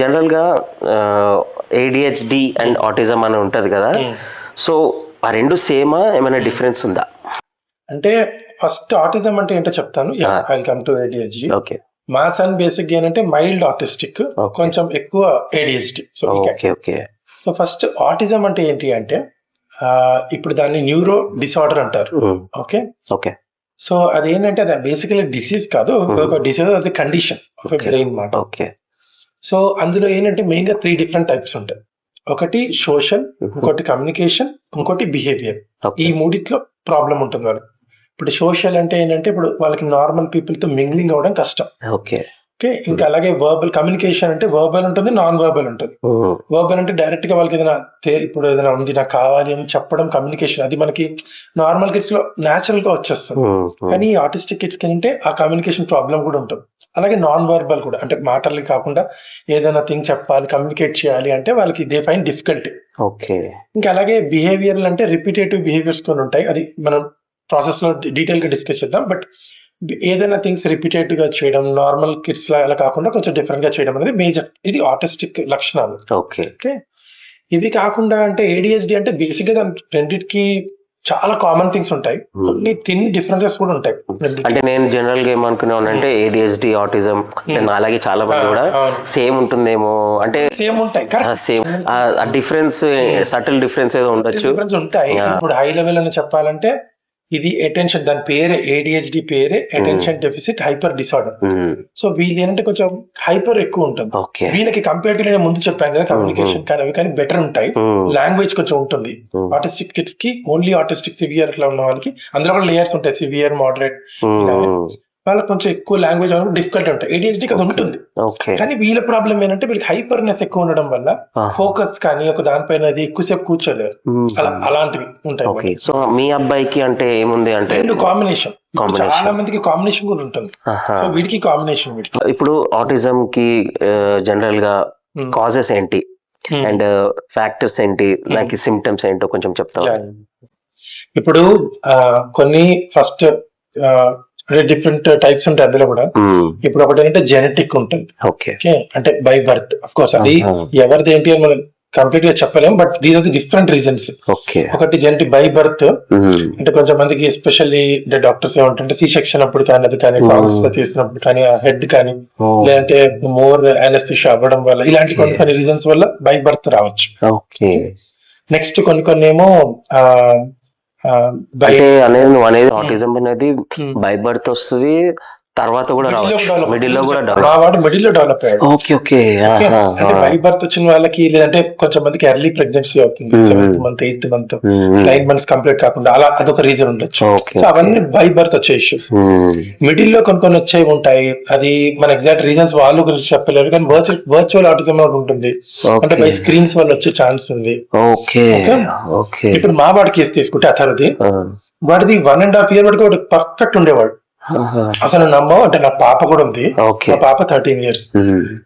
General గా ADHD and autism అని ఉంటది కదా, సో ఆ రెండు సేమా ఏమైనా డిఫరెన్స్ ఉందా? అంటే ఫస్ట్ ఆటిజం అంటే ఏంటో చెప్తాను. I come to ADHD. Okay మా సన్ బేసిక్ ఏంటంటే మైల్డ్ ఆటిస్టిక్, కొంచెం ఎక్కువ ఏడిహెచ్డి. సో ఫస్ట్ ఆటిజం అంటే ఏంటి అంటే ఇప్పుడు దాన్ని న్యూరో డిసార్డర్ అంటారు. ఓకే ఓకే సో అదేంటంటే అది బేసికలీ డిసీజ్ కాదు, ఒక డిసీజ్, అది కండిషన్ ఆఫ్ బ్రెయిన్ మాట. ఓకే సో అందులో ఏంటంటే మెయిన్ గా 3 డిఫరెంట్ టైప్స్ ఉంటాయి. ఒకటి సోషల్, ఇంకోటి కమ్యూనికేషన్, ఇంకోటి బిహేవియర్. ఈ మూడిట్లో ప్రాబ్లం ఉంటుంది వాళ్ళకి. ఇప్పుడు సోషల్ అంటే ఏంటంటే ఇప్పుడు వాళ్ళకి నార్మల్ పీపుల్ తో మింగ్లింగ్ అవ్వడం కష్టం. ఓకే ఓకే ఇంకా అలాగే వర్బల్ కమ్యూనికేషన్ అంటే వర్బల్ ఉంటుంది, నాన్ వర్బల్ ఉంటుంది. వర్బల్ అంటే డైరెక్ట్ గా వాళ్ళకి ఏదైనా ఇప్పుడు ఏదైనా ఉంది నాకు కావాలి అని చెప్పడం కమ్యూనికేషన్, అది మనకి నార్మల్ కిడ్స్ లో న్యాచురల్ గా వచ్చేస్తుంది. కానీ ఆటిస్టిక్ కిడ్స్ కి అంటే ఆ కమ్యూనికేషన్ ప్రాబ్లం కూడా ఉంటుంది. అలాగే నాన్ వర్బల్ కూడా, అంటే మాటలు కాకుండా ఏదైనా థింగ్ చెప్పాలి, కమ్యూనికేట్ చేయాలి అంటే వాళ్ళకి దే ఫైన్ డిఫికల్టీ. ఓకే ఇంకా అలాగే బిహేవియర్ అంటే రిపీటేటివ్ బిహేవియర్స్ కొన్ని ఉంటాయి, అది మనం ప్రాసెస్ లో డీటెయిల్ గా డిస్కస్ చేద్దాం. బట్ ఏదైనా థింగ్స్ రిపీటేటివ్ గా చేయడం, నార్మల్ కిడ్స్ లా అలా కాకుండా కొంచెం డిఫరెంట్ గా చేయడం అనేది మేజర్, ఇది ఆటిస్టిక్ లక్షణాలు. ఓకే ఓకే ఇవి కాకుండా అంటే ఏడిహెచ్డి అంటే బేసిక్ గా దాని రెండింటికి చాలా కామన్ థింగ్స్ ఉంటాయి, కొన్ని థిన్ డిఫరెన్సెస్ కూడా ఉంటాయి. అంటే నేను జనరల్ గా ఏమనుకున్నాను అంటే ఏడిహెచ్డి ఆటిజం అలాగే చాలా మంది కూడా సేమ్ ఉంటుందేమో అంటే సేమ్ ఉంటాయి, సేమ్ డిఫరెన్స్ సటిల్ డిఫరెన్స్ ఏదో ఉండొచ్చు, డిఫరెన్స్ ఉంటాయి. ఇప్పుడు హై లెవెల్ అని చెప్పాలంటే ఇది అటెన్షన్, దాని పేరే ఏడిహెచ్డి పేరే attention deficit hyper disorder. So వీళ్ళు ఏంటంటే కొంచెం హైపర్ ఎక్కువ ఉంటుంది. వీళ్ళకి కంపేర్ గా నేను ముందు చెప్పాను కదా కమ్యూనికేషన్ కానీ అవి కానీ బెటర్ ఉంటాయి, లాంగ్వేజ్ కొంచెం ఉంటుంది. ఆటిస్టిక్ కిడ్స్ కి ఓన్లీ ఆటిస్టిక్ సివియర్ అట్లా ఉన్న వాళ్ళకి అందులో కూడా లేయర్స్ ఉంటాయి, సివియర్, మోడరేట్, వాళ్ళకి కొంచెం ఎక్కువ లాంగ్వేజ్ డిఫికల్ట్ ఉంటాయి. ఏడిహెచ్డి అది ఉంటుంది. కానీ వీళ్ళ ప్రాబ్లం ఏంటంటే వీళ్ళకి హైపర్నెస్ ఎక్కువ ఉండడం వల్ల ఫోకస్ కానీ ఒక దానిపైన అది ఎక్కువసేపు కూర్చోలేరు, అలాంటివి ఉంటాయి. సో మీ అబ్బాయికి అంటే ఏముంది అంటే కాంబినేషన్, చాలా మందికి కాంబినేషన్ కూడా ఉంటుంది. సో వీడికి కాంబినేషన్. ఇప్పుడు ఆటిజం కి జనరల్ గా కాజెస్ ఏంటి అండ్ ఫ్యాక్టర్స్ ఏంటి, దానికి సిమ్టమ్స్ ఏంటో కొంచెం చెప్తావా? ఇప్పుడు కొన్ని ఫస్ట్ డిఫరెంట్ టైప్స్ ఉంటాయి అందులో కూడా. ఇప్పుడు ఒకటి ఏంటంటే జెనెటిక్ ఉంటుంది, అంటే బై బర్త్. అఫ్ కోర్స్ అది ఎవరిది ఏంటి అని మనం కంప్లీట్ గా చెప్పలేము, but these are the different reasons. ఒకటి జెనెటిక్ బై బర్త్, అంటే కొంచెం మందికి ఎస్పెషల్లీ అంటే డాక్టర్స్ ఏమంటే సి సెక్షన్ అప్పుడు కానీ అది కానీ చేసినప్పుడు కానీ హెడ్ కానీ లేదంటే మోర్ అనెస్థీషియా అవ్వడం వల్ల ఇలాంటి కొన్ని రీజన్స్ వల్ల బై బర్త్ రావచ్చు. నెక్స్ట్ కొన్ని ఏమో అనేది ఆటిజం అనేది బై బర్త్ వస్తుంది, తర్వాత కూడా మిడిల్ లో కూడా డెవలప్ అయ్యాడు. అంటే బై బర్త్ వచ్చిన వాళ్ళకి, లేదంటే కొంచెం మందికి ఎర్లీ ప్రెగ్నెన్సీ అవుతుంది, 7th month 8th month 9 months complete కాకుండా, అలా అదొక రీజన్ ఉండొచ్చు. సో అవన్నీ బై బర్త్ వచ్చే ఇష్యూస్. మిడిల్ లో కొన్ని వచ్చేవి ఉంటాయి, అది మన ఎగ్జాక్ట్ రీజన్స్ వాళ్ళు గురించి చెప్పలేరు, కానీ వర్చువల్ ఆటిజం కూడా ఉంటుంది, అంటే బై స్క్రీన్స్ వల్ల వచ్చే ఛాన్స్ ఉంది. ఇప్పుడు మా వాడి కేసు తీసుకుంటే అథర్ది, వాడిది 1.5 year వరకు వాడు పర్ఫెక్ట్ ఉండేవాడు. అసలు నమ్మవు, అంటే నా పాప కూడా ఉంది, నా పాప 13 years.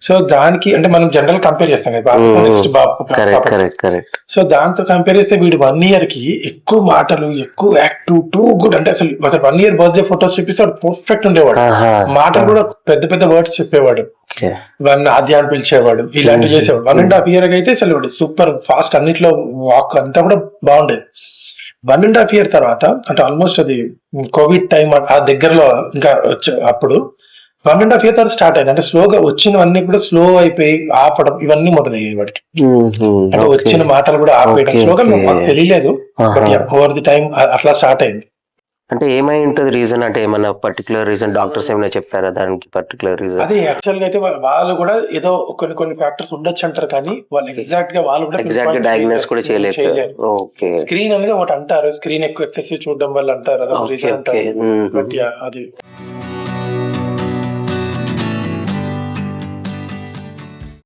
సో దానికి అంటే మనం జనరల్ కంపేర్ చేస్తాం కదా నెక్స్ట్ బాబు. సో దాంతో కంపేర్ చేస్తే వీడు 1 year కి ఎక్కువ మాటలు, ఎక్కువ యాక్టివ్, టూ గుడ్. అంటే అసలు 1 year బర్త్డే ఫొటోస్ చూపిస్తే వాడు పర్ఫెక్ట్ ఉండేవాడు, మాటలు కూడా పెద్ద పెద్ద వర్డ్స్ చెప్పేవాడు, ఆద్య అని పిలిచేవాడు, ఇలాంటివి చేసేవాడు. 1.5 year అయితే అసలు సూపర్ ఫాస్ట్, అన్నిట్లో వాక్ అంతా కూడా బాగుండేది. 1.5 year తర్వాత అంటే ఆల్మోస్ట్ అది కోవిడ్ టైం ఆ దగ్గరలో ఇంకా అప్పుడు 1.5 year తర్వాత స్టార్ట్ అయింది. అంటే స్లోగా వచ్చినవన్నీ కూడా స్లో అయిపోయి ఆపడం ఇవన్నీ మొదలయ్యాయి వాడికి. అంటే వచ్చిన మాటలు కూడా ఆపేయడం స్లోగా, మాకు తెలియలేదు, బట్ ఓవర్ ది టైం అట్లా స్టార్ట్ అయింది. అంటే ఏమై ఉంటుంది రీజన్, అంటే ఏమైనా పర్టికులర్ రీజన్ డాక్టర్స్ ఏమైనా చెప్పారా దానికి పర్టికులర్ రీజన్? అదే యాక్చువల్ గా అయితే వాళ్ళు కూడా ఏదో కొన్ని ఫ్యాక్టర్స్ ఉండొచ్చు అంటారు, కానీ వాళ్ళు ఎగ్జాక్ట్ గా వాళ్ళు కూడా ఎగ్జాక్ట్ గా డయాగ్నోస్ కూడా చేయలేరు. స్క్రీన్ అనేది ఒకటి అంటారు, స్క్రీన్ ఎక్కువ ఎక్సెసివ్ చూడడం వల్ల అంటారు, అదొక రీజన్ అంటారు. బట్ అది